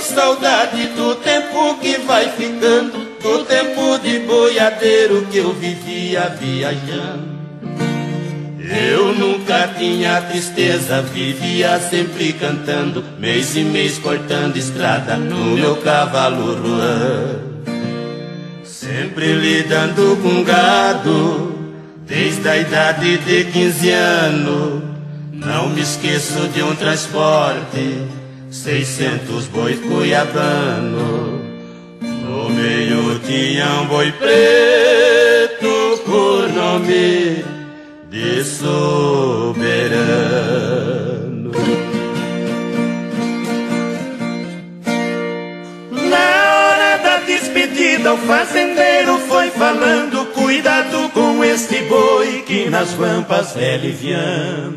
saudade do tempo que vai ficando, do tempo de boiadeiro que eu vivia viajando. Eu nunca tinha tristeza, vivia sempre cantando, mês e mês cortando estrada no meu cavalo ruan. Sempre lidando com gado, desde a idade de 15 anos. Não me esqueço de um transporte, 600 bois cuiabano. No meio tinha um boi preto por nome de Soberano. Na hora da despedida o fazendeiro foi falando: cuidado com este boi que nas vampas é liviano.